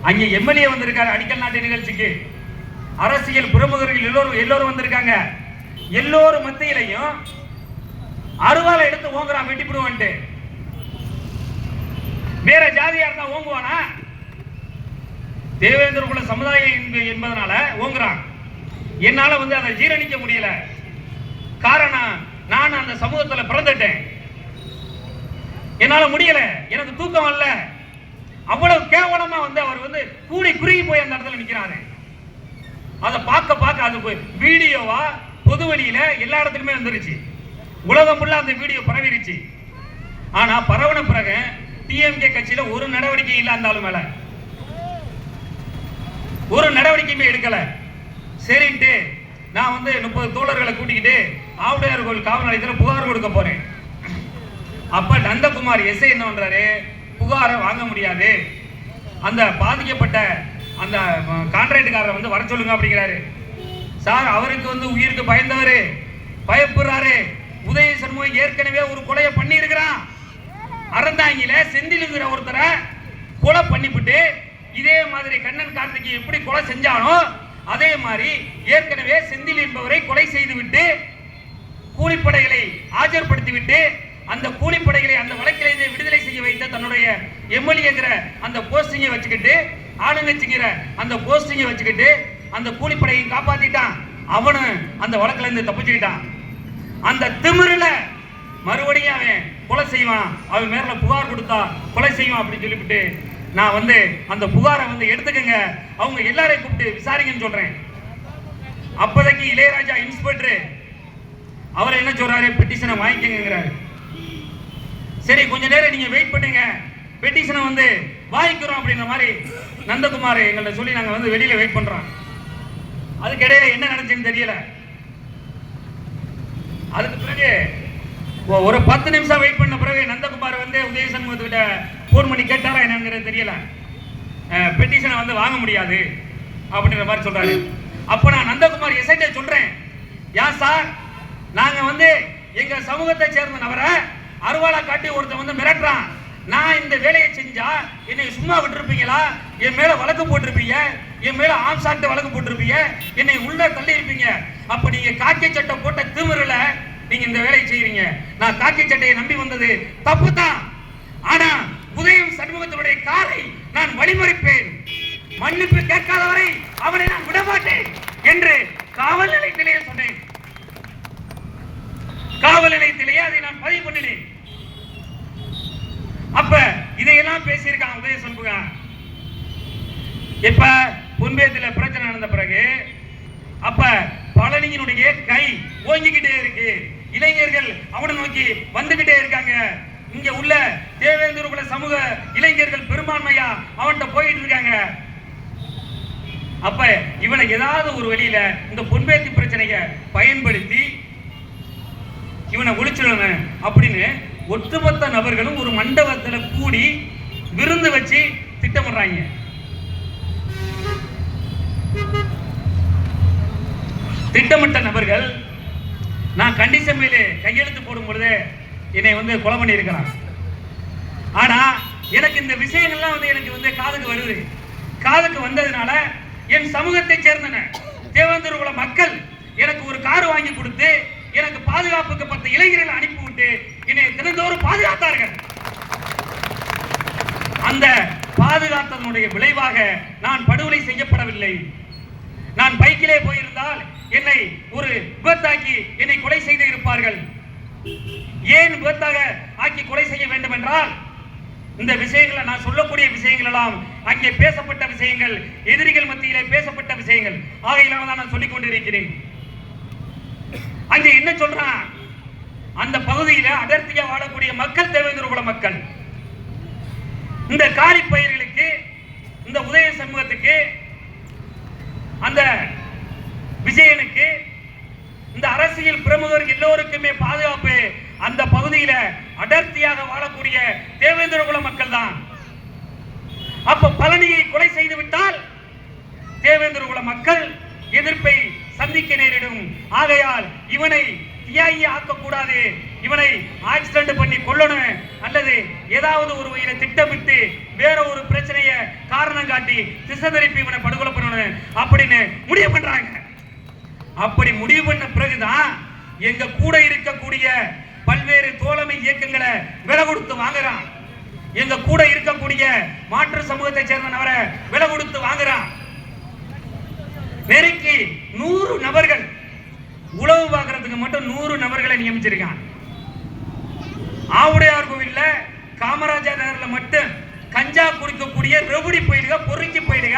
அங்கே எம்எல்ஏ வந்திருக்காரு அடிக்கல் நாட்டு நிகழ்ச்சிக்கு, அரசியல் பிரமுகர்கள் எல்லோரும் வந்திருக்காங்க. எல்லோரும் மத்தியிலையும் அருவாலை எடுத்து ஓங்குறான், வெட்டிப்பிடுவான்ட்டு. வேற ஜாதியா இருந்தா ஓங்குவானா? தேவேந்திர குல சமுதாயம் என்பதனால ஓங்குறான். என்னால வந்து அதை ஜீரணிக்க முடியல. காரணம், நான் அந்த சமூகத்துல பிறந்துட்டேன், என்னால முடியல, எனக்கு தூக்கம் அல்ல. அவ்வளவு கேவலமா வந்து அவர் வந்து கூடி குறுகி போய் அந்த இடத்துல நிக்கிறாரு. அதை பார்க்க அது வீடியோவா பொது வழியில எல்லா இடத்துலயுமே வந்துருச்சு. உலகம் ஃபுல்லா அந்த வீடியோ பரவிருச்சு. ஆனா பரவன பிறகு டிஎம்கே கட்சியில ஒரு நடவடிக்கை இல்ல, அந்த ஆளு மேல ஒரு நடவடிக்கையுமே எடுக்கல. சரின்ட்டு நான் வந்து 30 தோழர்களை கூட்டிக்கிட்டு ஆவுடையார் கோயில் காவல் நிலையத்தில் புகார் கொடுக்க போறேன். அப்ப நந்தகுமார் எஸ்ஐ என்ன பண்றாரு, புகாரை வாங்க முடியாது, அந்த பாதிக்கப்பட்ட அந்த கான்ட்ராக்டுக்காரரை வந்து வர சொல்லுங்க அப்படிங்கிறாரு. சார், அவருக்கு வந்து உயிருக்கு பயந்தவரு, பயப்படுறாரு. உதய சண்முகம் ஏற்கனவே ஒரு கொலையை பண்ணி இருக்கிறான். அறந்தாங்கில செந்திலுங்கிற ஒருத்தரை கொலை பண்ணிவிட்டு இதே மாதிரி கண்ணன் கார்த்திகை எப்படி கொலை செஞ்சானோ அதே மாதிரி ஏற்கனவே செந்தில் என்பவரை கொலை செய்து விட்டு கூலிப்படைகளை ஆஜர்படுத்திவிட்டு அந்த கூலிப்படைகளை அந்த வழக்கிலிருந்து விடுதலை செய்ய வைத்த தன்னுடைய எம்எல்ஏங்கிற அந்த போஸ்டிங்கை வச்சுக்கிட்டு, ஆளுங்கட்சிங்கிற அந்த போஸ்டிங்கை வச்சுக்கிட்டு அந்த கூலிப்படையை காப்பாத்திட்டான். அவனு அந்த வழக்கில இருந்து தப்பிச்சுக்கிட்டான். அந்த திமிருல மறுபடியும் அவன் கொலை செய்வான், அவன் மேல புகார் கொடுத்தா கொலை செய்வான் அப்படின்னு சொல்லிவிட்டு நான் வந்து அந்த புகாரை வந்து எடுத்துக்கங்க, அவங்க எல்லாரையும் கூப்பிட்டு விசாரிங்கன்னு சொல்றேன். அப்போதைக்கு இளையராஜா இன்ஸ்பெக்டர் அவர் என்ன சொல்றாரு, பெட்டிஷனை வாங்கிக்கங்கிறாரு. சரி, கொஞ்ச நேரம் நீங்க வெயிட் பண்ணுங்க, பெட்டிஷனை வந்து வாங்கிக்கிறோம் அப்படின்ற மாதிரி நந்தகுமார் எங்கள்ட்ட சொல்லி நாங்க வந்து வெளியில வெயிட் பண்றோம். அதுக்கு இடையில என்ன நடந்துச்சுன்னு தெரியல. அதுக்கு பிறகு ஒரு 10 நிமிஷம் வெயிட் பண்ண பிறகு நந்தகுமார் வந்து உதய சண்முகத்துக்கிட்ட போன் பண்ணி கேட்டாரா என்னங்கிறது தெரியல, பெட்டிஷனை வந்து வாங்க முடியாது அப்படின்ற மாதிரி சொல்றாரு. அப்ப நான் நந்தகுமார் எஸ்ஐட்ட சொல்றேன், ஏன் சார், நாங்க வந்து எங்க சமூகத்தை சேர்ந்த நபரை அருவாளை காட்டி ஒருத்தன் வந்து மிரட்டுறான், நான் இந்த வேலையை செஞ்சா என்னை சும்மா விட்டுருப்பீங்களா? என் மேல வழக்கு போட்டிருப்பீங்க, என் மேல ஆம்சாட்டு வழக்கு போட்டிருப்பீங்க, என்னை உள்ள தள்ளி இருப்பீங்க. அப்ப நீங்க காக்கி சட்டை போட்ட திமிருல நீங்க இந்த வேலையை செய்யறீங்க. நான் காக்கி சட்டையை நம்பி வந்தது தப்பு தான், ஆனா உதயம் சண்முகத்தினுடைய காரை நான் வழிமறிப்பேன், மன்னிப்பு கேட்காதவரை அவனை நான் விடமாட்டேன் என்று காவல் நிலையத்திலேயே சொன்னேன். காவல் நிலையத்திலேயே அதை நான் பதிவு பண்ணினேன். அப்ப இதையெல்லாம் பேசியிருக்கான் உதய சண்முகம். இப்ப பொன்பேத்தில பிரச்சனை நடந்த பிறகு அப்ப பழனியினுடைய கை ஓங்கிக்கிட்டே இருக்கு, இளைஞர்கள் அவனை நோக்கி வந்துகிட்டே இருக்காங்க. இங்க உள்ள தேவேந்திர குல சமூக இளைஞர்கள் பெரும்பான்மையா அவன்கிட்ட போயிட்டு இருக்காங்க. அப்ப இவனை ஏதாவது ஒரு வழியில இந்த பொன்பேத்தி பிரச்சனையை பயன்படுத்தி இவனை ஒழிச்சிடணும் அப்படின்னு ஒட்டுமொத்த நபர்களும் ஒரு மண்டபத்தில் கூடி விருந்து வச்சு திட்டமிடுறாங்க. திட்டமிட்ட நபர்கள் நான் கண்டிஷன் மேலே கையெழுத்து போடும் பொழுது என்னை வந்து கொலை பண்ணி இருக்கிறான். ஆனா எனக்கு இந்த விஷயங்கள்லாம் வந்து எனக்கு வந்து காதுக்கு வருது. காதுக்கு வந்ததுனால என் சமூகத்தை சேர்ந்தன தேவேந்திர குல மக்கள் எனக்கு ஒரு கார் வாங்கி கொடுத்து எனக்கு பாதுகாப்புக்கு 10 இளைஞர்களை அனுப்பிவிட்டு என்னை தினந்தோறும் பாதுகாத்தார்கள். அந்த பாதுகாத்ததனுடைய விளைவாக நான் படுகொலை செய்யப்படவில்லை. நான் பைக்கிலே போயிருந்தால் என்னை ஒரு விபத்தாக்கி என்னை கொலை செய்து இருப்பார்கள். ஏன் விபத்தாக ஆக்கி கொலை செய்ய வேண்டும் என்றால் இந்த விஷயங்களை நான் சொல்லக்கூடிய விஷயங்கள் எல்லாம் அங்கே பேசப்பட்ட விஷயங்கள், எதிரிகள் மத்தியிலே பேசப்பட்ட விஷயங்கள். ஆகையினால தான் நான் சொல்லிக் கொண்டிருக்கிறேன். அங்கே என்ன சொல்றான், அந்த பகுதியில அடர்த்தியா வாழக்கூடிய மக்கள் தேவேந்திர குல மக்கள். இந்த காரி பயிர்களுக்கு, இந்த உதய சமூகத்துக்கு, அந்த விஜயனுக்கு, இந்த அரசியல் பிரமுகர் எல்லோருக்குமே பாதுகாப்பு அந்த பகுதியில அடர்த்தியாக வாழக்கூடிய தேவேந்திர குல மக்கள் தான். அப்ப பழனியை கொலை செய்து விட்டால் தேவேந்திர குல மக்கள் எதிர்ப்பை சந்திக்க நேரிடும். ஆகையால் இவனை தியாகி ஆக்கக்கூடாது, இவனை ஆக்சிடென்ட் பண்ணி கொல்லணும் அல்லது ஏதாவது ஒரு வகையில திட்டமிட்டு வேற ஒரு பிரச்சனையை காரணம் காட்டி திசை திருப்பி இவனை படுகொலை பண்ணணும் அப்படின்னு முடிவு பண்றாங்க. அப்படி முடிவு பண்ண பிறகுதான் எங்க கூட இருக்கக்கூடிய பல்வேறு தோழமை இயக்கங்களை விலை கொடுத்து வாங்குறான். எங்க கூட இருக்கக்கூடிய மாற்று சமூகத்தை சேர்ந்த நபரை விலை கொடுத்து வாங்குறான். நெருக்கி 100 நபர்கள் உளவு பார்க்கறதுக்கு மட்டும் 100 நபர்களை நியமிச்சிருக்கான். ஆவுடையார் கோவில்ல காமராஜர் நகர்ல மட்டும் கஞ்சா குடிக்கக்கூடிய ரெவுடி போயிடுக, பொறுக்கி போயிடுக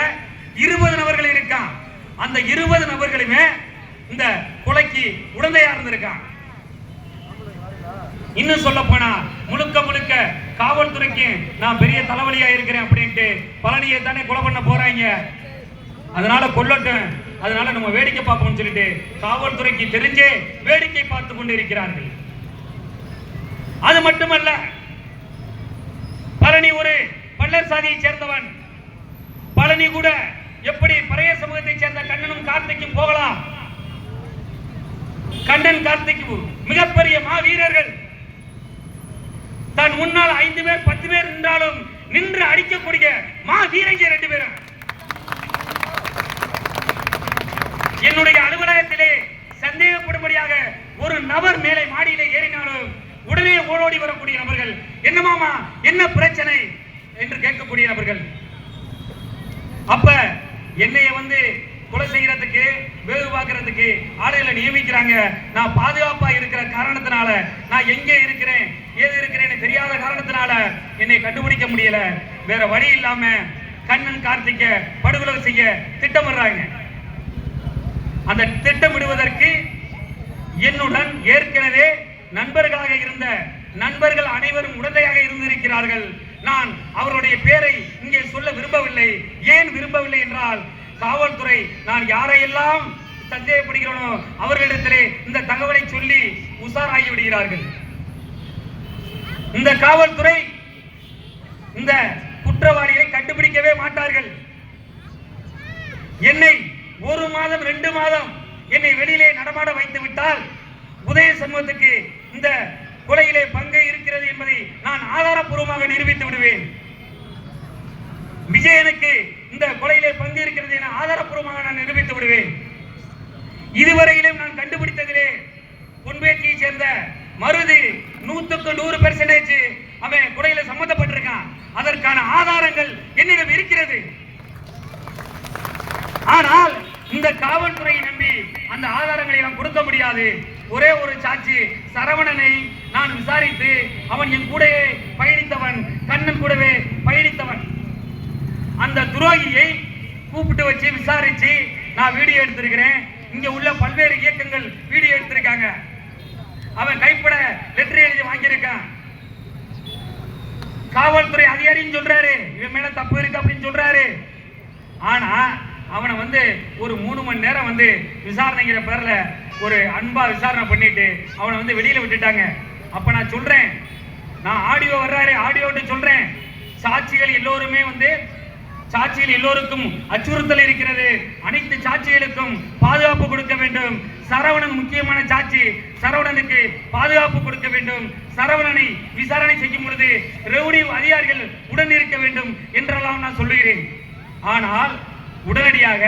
20 நபர்கள் இருக்கான். அந்த 20 நபர்களுமே இந்த கொலைக்கு உடந்தையா இருந்திருக்கான். இன்னும் சொல்ல போனா முழுக்க முழுக்க காவல்துறைக்கு நான் பெரிய தலைவலியா இருக்கிறேன் அப்படின்ட்டு பழனியை தானே கொலை பண்ண போறாங்க. அதனால கொல்லட்டும், அதனால நம்ம வேடிக்கை பார்ப்போம்னு சொல்லிட்டு காவல்துறைக்கு தெரிஞ்சே வேடிக்கை பார்த்து கொண்டு இருக்கிறார்கள். அது மட்டுமல்ல, பழனி ஒரு பல்லர் சாதியை சேர்ந்தவன். பழனி கூட எப்படி பழைய சமூகத்தை சேர்ந்த கண்ணனும் கார்த்திக்கும் போகலாம். கண்ணன் கார்த்திக் மிகப்பெரிய மாவீரர்கள். தன் முன்னால் 5 பேர் 10 பேர் நின்றாலும் நின்று அடிக்கக்கூடிய மாவீரங்க 2 பேரும். என்னுடைய அலுவலகத்திலே சந்தேகப்படும்படியாக ஒரு நபர் மேலே மாடியிலே ஏறினாலும் உடனே ஓடோடி வரக்கூடிய நபர்கள். என்ன மாமா, என்ன பிரச்சனை என்று கேட்கக்கூடிய நபர்கள். அப்ப என்னைய வந்து கொலை செய்யறதுக்கு, வேவு பார்க்கறதுக்கு ஆளுகளை நியமிக்கிறாங்க. நான் பாதுகாப்பா இருக்கிற காரணத்தினால, நான் எங்கே இருக்கிறேன் ஏது இருக்கிறேன்னு தெரியாத காரணத்தினால என்னை கண்டுபிடிக்க முடியல. வேற வழி இல்லாம கண்ணன் கார்த்திக்க படுகொலை செய்ய திட்டமிடுறாங்க. அந்த திட்டமிடுவதற்கு என்னுடன் ஏற்கனவே நண்பர்களாக இருந்த நண்பர்கள் அனைவரும் உடந்தையாக இருந்திருக்கிறார்கள். நான் அவருடைய பெயரை இங்கே சொல்ல விரும்பவில்லை. ஏன் விரும்பவில்லை என்றால், காவல்துறை நான் யாரையெல்லாம் சந்தேகப்படுகிறோனோ அவர்களிடத்திலே இந்த தகவலை சொல்லி உஷாராகி விடுகிறார்கள். இந்த காவல்துறை இந்த குற்றவாளிகளை கண்டுபிடிக்கவே மாட்டார்கள். என்னை 1 மாதம் 2 மாதம் என்னை வெளியிலே நடமாட வைத்து விட்டால் உதய சமூகத்துக்கு இந்த கொலையிலே பங்கு இருக்கிறது என்பதை நான் ஆதாரப்பூர்வமாக நிரூபித்து விடுவேன். விஜயனுக்கு இந்த கொலையிலே பங்கு இருக்கிறது என ஆதாரப்பூர்வமாக நான் நிரூபித்து விடுவேன். இதுவரையிலும் நான் கண்டுபிடித்ததிலே பொன்பேட்டியை சேர்ந்த மருது 100க்கு 100% அவன் கொலையில சம்பந்தப்பட்டிருக்கான். அதற்கான ஆதாரங்கள் என்னிடம் இருக்கிறது. ஆனால் இந்த காவல்துறையை நம்பி அந்த ஆதாரங்களை நான் கொடுக்க முடியாது. ஒரே ஒரு சாட்சி சரவணனை நான் விசாரித்து, அவன் என் கூடவே பயணித்தவன், கண்ணன் கூடவே பயணித்தவன். அந்த துரோகியை கூப்பிட்டு வச்சு விசாரிச்சு நான் வீடியோ எடுத்திருக்கிறேன். இங்க உள்ள பல்வேறு இயக்கங்கள் வீடியோ எடுத்திருக்காங்க. அவன் கைப்பட லெட்டர் எழுதி வாங்கியிருக்கான். காவல்துறை அதிகாரின்னு சொல்றாரு, இவன் மேல தப்பு இருக்கு அப்படின்னு சொல்றாரு. ஆனா அவனை வந்து ஒரு 3 மணி நேரம் வந்து விசாரணைங்கிற பேர்ல ஒரு அன்பா விசாரணை பண்ணிட்டு அவனை வந்து வெளியில விட்டுட்டாங்க. அப்ப நான் சொல்றேன், நான் ஆடியோ வர்றாரு, ஆடியோன்னு சொல்றேன். சாட்சிகள் எல்லோருமே வந்து சாட்சியில் எல்லோருக்கும் அச்சுறுத்தல் இருக்கிறது. அனைத்து சாட்சிகளுக்கும் பாதுகாப்பு கொடுக்க வேண்டும். சரவணன் முக்கியமான சாட்சி, சரவணனுக்கு பாதுகாப்பு கொடுக்க வேண்டும். சரவணனை விசாரணை செய்யும் பொழுது ரெவன்யூ அதிகாரிகள் உடன் இருக்க வேண்டும் என்றெல்லாம் நான் சொல்லுகிறேன். ஆனால் உடனடியாக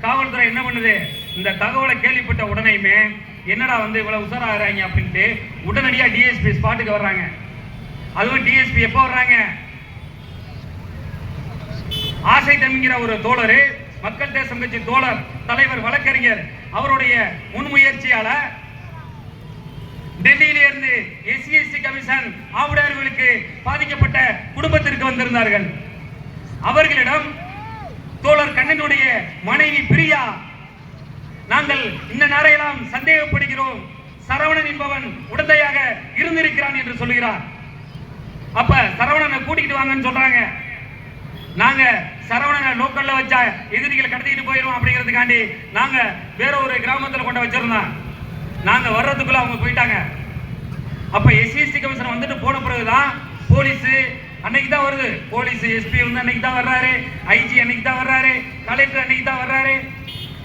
காவல்துறை என்ன பண்ணுது, இந்த தகவலை கேள்விப்பட்ட உடனேயுமே என்னடா இவ்வளவு உஷாராகிறாங்க அப்படின்ட்டு உடனடியாக டிஎஸ்பி ஸ்பாட்டுக்கு வர்றாங்க. அதுவும் டிஎஸ்பி எப்போ வர்றாங்க, ஆசை தம்பிங்கிற ஒரு தோழர், மக்கள் தேசம் கட்சி தோழர், தலைவர், வழக்கறிஞர், அவருடைய முன்முயற்சியால டெல்லியிலிருந்து எஸ்சி கமிஷன் ஆவுடையார்களுக்கு பாதிக்கப்பட்ட குடும்பத்திற்கு வந்திருந்தார்கள். அவர்களிடம் தோழர் கண்ணனுடைய மனைவி பிரியா, நாங்கள் இந்த நேரையெல்லாம் சந்தேகப்படுகிறோம், சரவணன் என்பவன் உடந்தையாக இருந்திருக்கிறான் என்று சொல்லுகிறார். அப்ப சரவணனை கூட்டிட்டு வாங்கன்னு சொல்றாங்க. நாங்க சரவணனை லோக்கல்ல வச்சா எதிரிகளை கடத்திட்டு போயிடும் அப்படிங்கிறதுக்காண்டி நாங்க வேற ஒரு கிராமத்தில் கொண்டு வச்சிருந்தோம். நாங்க வர்றதுக்குள்ள அவங்க போயிட்டாங்க. அப்ப எஸ்சி கமிஷன் வந்துட்டு போன பிறகுதான் போலீஸ் அன்னைக்கு தான் வருது. போலீஸ் எஸ்பி அன்னைக்கு தான் வர்றாரு, ஐஜி அன்னைக்கு தான் வர்றாரு, கலெக்டர் அன்னைக்கு தான் வர்றாரு,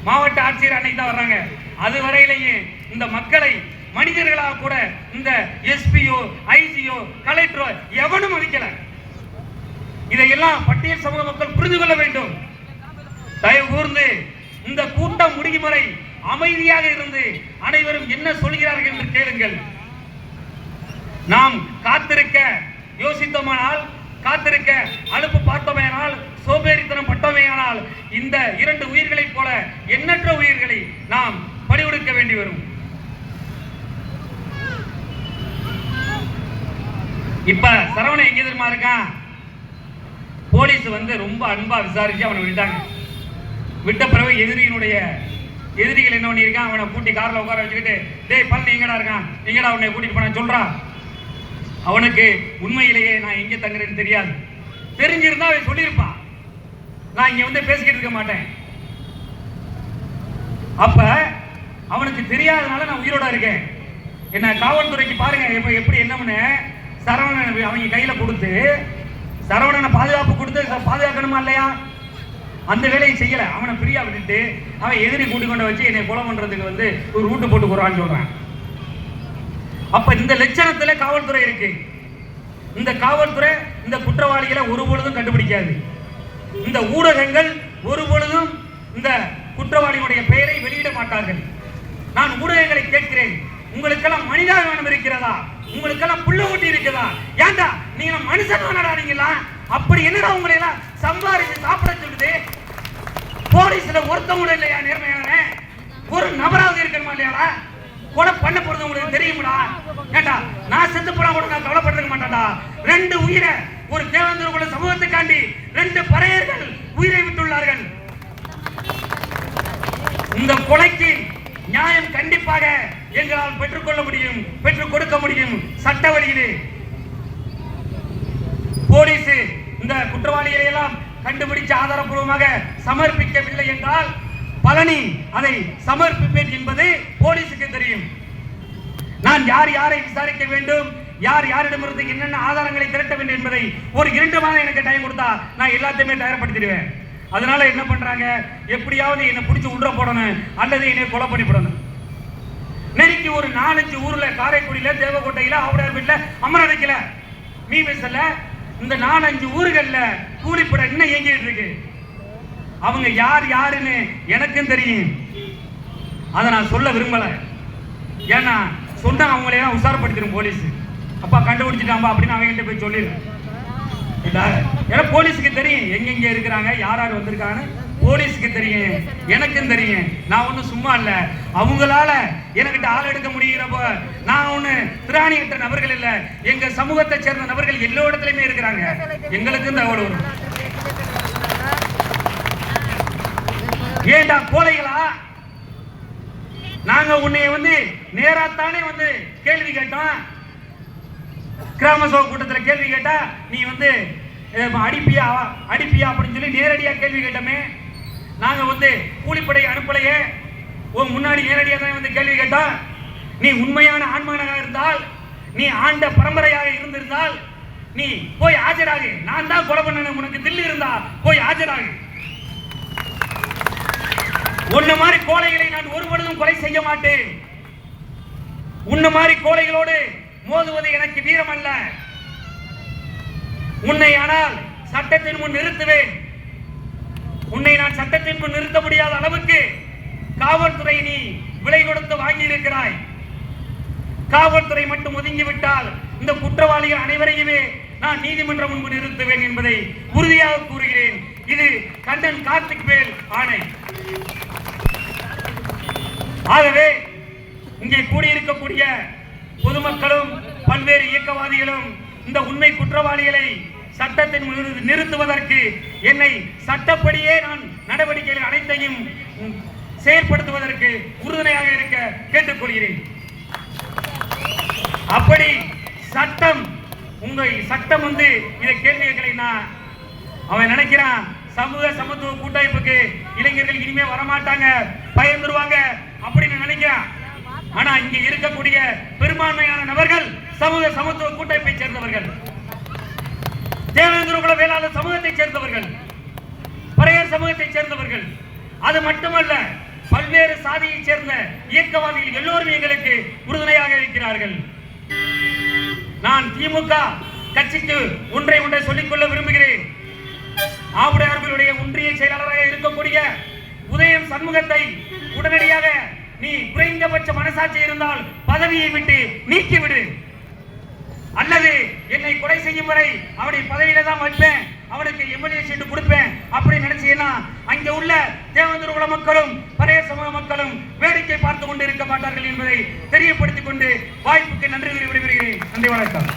மாவட்ட ஆட்சியர் அன்னைக்கு தான் வர்றாங்க. அது வரையிலேயே இந்த மக்களை மனிதர்களாக கூட இந்த எஸ்பியோ ஐஜியோ கலெக்டரோ எவனும் மதிக்கல. இதையெல்லாம் பட்டியல் சமூக மக்கள் புரிந்து கொள்ள வேண்டும். தயவு கூர்ந்து இந்த கூட்டம் முடியும் வரை அமைதியாக இருந்து அனைவரும் என்ன சொல்கிறார்கள் என்று கேளுங்கள். நாம் காத்திருக்க யோசித்தோமானால், காத்திருக்க அலுப்பு பார்த்தோமேனால், சோம்பேறித்தனம் பட்டோமேயானால் இந்த 2 உயிர்களைப் போல எண்ணற்ற உயிர்களை நாம் பறிகொடுக்க வேண்டி வரும். இப்ப சரவணன் எங்க தெரியுமா இருக்கான்? போலீஸ் ரொம்ப அன்பா விசாரிச்சு அவனை விட்டாங்க. விட்ட பிறகு எதிரிகள் என்ன பண்ணியிருக்கான், அவனை கூட்டி கார்ல உட்கார வச்சுக்கிட்டு, டேய் பழனி எங்கடா இருக்கான், எங்கடா அவனை கூட்டிட்டு போன சொல்றான். அவனுக்கு உண்மையிலேயே நான் எங்க தங்குறேன்னு தெரியாது. தெரிஞ்சிருந்தா அவன் சொல்லியிருப்பான், நான் இங்க பேசிக்கிட்டு இருக்க மாட்டேன். அப்ப அவனுக்கு தெரியாதனால நான் உயிரோட இருக்கேன். என்ன காவல்துறைக்கு பாருங்க எப்படி என்னன்னு சரவணன் அவங்க கையில கொடுத்து, சரவணனை பாதுகாப்பு கொடுத்து பாதுகாக்கணுமா இல்லையா? அந்த வேலையை செய்யல. அவனை ஃப்ரீயா விட்டுட்டு அவன் எதிரி கூட்டிக் கொண்டு வச்சு என்னை கொலை பண்றதுக்கு ஒரு ரூட்டு போட்டு போறான்னு சொல்றான். அப்ப இந்த லட்சணத்துல காவல்துறை இருக்கு. இந்த காவல்துறை இந்த குற்றவாளிகளை ஒரு பொழுதும் கண்டுபிடிக்காது. இந்த ஊடகங்கள் ஒரு பொழுதும் இந்த குற்றவாளியுடைய பெயரை வெளியிட மாட்டார்கள். நான் ஊடகங்களை கேட்கிறேன், உங்களுக்கெல்லாம் மனிதாபிமானம் இருக்கிறதா? உங்களுக்கெல்லாம் புள்ள ஊட்டி இருக்குதா? ஏண்டா நீங்க மனுஷன் தானடா? அப்படி என்னடா உங்களை எல்லாம் சம்பாதிச்சு சாப்பிட சொல்லுது? போலீஸ்ல ஒருத்தவங்க இல்லையா நேர்மையான ஒரு நபராவது இருக்கணுமா இல்லையாடா? கொலை பண்ண போறது உங்களுக்கு தெரியுமாடா? ஏண்டா நான் செத்து போனா கூட நான் கவலைப்பட்டிருக்க மாட்டேன்டா. 2 உயிரை ஒரு தேவேந்திர குல சமூகத்துக்காண்டி 2 பறையர்கள் உயிரை விட்டுள்ளார்கள். இந்த கொலைக்கு நியாயம் கண்டிப்பாக எங்களால் பெற்றுக்கொள்ள முடியும், பெற்றுக் கொடுக்க முடியும் சட்ட வழியிலே. போலீஸ் இந்த குற்றவாளிகளை எல்லாம் கண்டுபிடிச்சு ஆதாரப்பூர்வமாக சமர்ப்பிக்கவில்லை என்றால் பழனி அதை சமர்ப்பிப்பேன் என்பது போலீசுக்கு தெரியும். நான் யார் யாரை விசாரிக்க வேண்டும், யார் யாரிடமிருந்து என்னென்ன ஆதாரங்களை திரட்ட வேண்டும் என்பதை ஒரு 2 மாதம் எனக்கு டைம் கொடுத்தா நான் எல்லாத்தையுமே தயார்படுத்திடுவேன். அதனால என்ன பண்றாங்க, எப்படியாவது என்னை பிடிச்சி உள்ள போடணும் அல்லது என்னை கொலை பண்ணி போடணும். நெருக்கி ஒரு 4-5 ஊர்ல, காரைக்குடியில, தேவக்கோட்டையில, ஆவுடையார்பேட்ல, அமரவைக்கல, மீமெஸ்ல, இந்த 4-5 ஊர்கள்ல கூலிப்பட இன்னும் இயங்கிட்டு இருக்கு. அவங்க யார் யாருன்னு எனக்கும் தெரியும். அதை நான் சொல்ல விரும்பல. ஏன்னா சொன்னா அவங்களையெல்லாம் உஷாரப்படுத்திடும் போலீஸ். அப்பா கண்டுபிடிச்சிட்டாம்பா அப்படின்னு அவங்ககிட்ட போய் சொல்லிடுறேன். ஏன்னா போலீஸுக்கு தெரியும் எங்கெங்க இருக்கிறாங்க, யார் யார் வந்திருக்காங்க, போலீஸுக்கு தெரியும், எனக்கும் தெரியும். நான் ஒன்றும் சும்மா இல்லை. அவங்களால எனக்கிட்ட ஆள் எடுக்க முடிகிறப்ப நான் ஒன்று திராணியற்ற நபர்கள் இல்லை. எங்க சமூகத்தை சேர்ந்த நபர்கள் எல்லா இடத்துலையுமே இருக்கிறாங்க. எங்களுக்கும் தகவல் வரும். ஏண்டா கோழைகளா, நாங்க உன்னை நேராத்தானே கேள்வி கேட்டோம். கிராம சபை கூட்டத்தில் கேள்வி கேட்டா நீ அடிப்பியா அப்படின்னு சொல்லி நேரடியா கேள்வி கேட்டோமே. நாங்க கூலிப்படை அனுப்பலையே, உன் முன்னாடி நேரடியா தான் கேள்வி கேட்டா. நீ உண்மையான ஆண்மகனாக இருந்தால், நீ ஆண்ட பரம்பரையாக இருந்திருந்தால் நீ போய் ஆஜராகு. நான் தான் கொலை பண்ண, உனக்கு தில்லு இருந்தா போய் ஆஜராகு. உன்ன மாதிரி கோழைகளை நான் ஒருபொழுதும் கொலை செய்ய மாட்டேன். உன்ன மாதிரி கோழைகளோடு மோதுவது எனக்கு வீரம் அல்ல. உன்னை ஆனால் சட்டத்தின் முன் நிறுத்துவேன். உன்னை நான் சட்டத்தின் முன் நிறுத்த முடியாத அளவுக்கு காவல்துறை நீ விலை கொடுத்து வாங்கி இருக்கிறாய். காவல்துறை மட்டும் ஒதுங்கிவிட்டால் இந்த குற்றவாளிகள் அனைவரையுமே நான் நீதிமன்றம் முன்பு நிறுத்துவேன் என்பதை உறுதியாக கூறுகிறேன். இது கண்ணன் கார்த்திக் வேல் ஆணை. ஆகவே இங்கே கூடியிருக்கக்கூடிய பொதுமக்களும் பல்வேறு இயக்கவாதிகளும் இந்த உண்மை குற்றவாளிகளை சட்டத்தின் நிறுத்துவதற்கு என்னை சட்டப்படியே நான் நடவடிக்கைகள் அனைத்தையும் செயற்படுத்துவதற்கு உறுதுணையாக இருக்க கேட்டுக்கொள்கிறேன். அப்படி சட்டம் சட்டம் இதை கேள்வி கேட்கலைன்னா அவன் நினைக்கிறான் சமூக சமத்துவ கூட்டமைப்புக்கு இளைஞர்கள் இனிமே வரமாட்டாங்க, பயந்துருவாங்க அப்படின்னு நினைக்கிறான். ஆனா இங்க இருக்கக்கூடிய பெரும்பான்மையான நபர்கள் சமூக சமத்துவ கூட்டமைப்பை சேர்ந்தவர்கள், தேவேந்திர குல வேளாளர் சமூகத்தை சேர்ந்தவர்கள், பறையர் சமூகத்தை சேர்ந்தவர்கள். அது மட்டுமல்ல, பல்வேறு சாதியை சேர்ந்த இயக்கவாதிகள் எல்லோரும் எங்களுக்கு உறுதுணையாக இருக்கிறார்கள். நான் திமுக கட்சிக்கு ஒன்றை சொல்லிக்கொள்ள விரும்புகிறேன். ஆவுடையார்களுடைய ஒன்றிய செயலாளராக இருக்கக்கூடிய உதயம் சண்முகத்தை உடனடியாக நீ குறைந்தபட்ச மனசாட்சி இருந்தால் பதவியை விட்டு நீக்கிவிடு, அல்லது என்னை கொலை செய்யும் வரை அவனை பதவியில தான் வைப்பேன், அவனுக்கு எம்எல்ஏ சீட்டு கொடுப்பேன் அப்படின்னு நினைச்சீங்கன்னா அங்க உள்ள தேவேந்திர குல மக்களும் பறைய சமூக மக்களும் வேடிக்கை பார்த்து கொண்டு இருக்க மாட்டார்கள் என்பதை தெரியப்படுத்திக் கொண்டு வாய்ப்புக்கு நன்றி விடைபெறுகிறேன். நன்றி, வணக்கம்.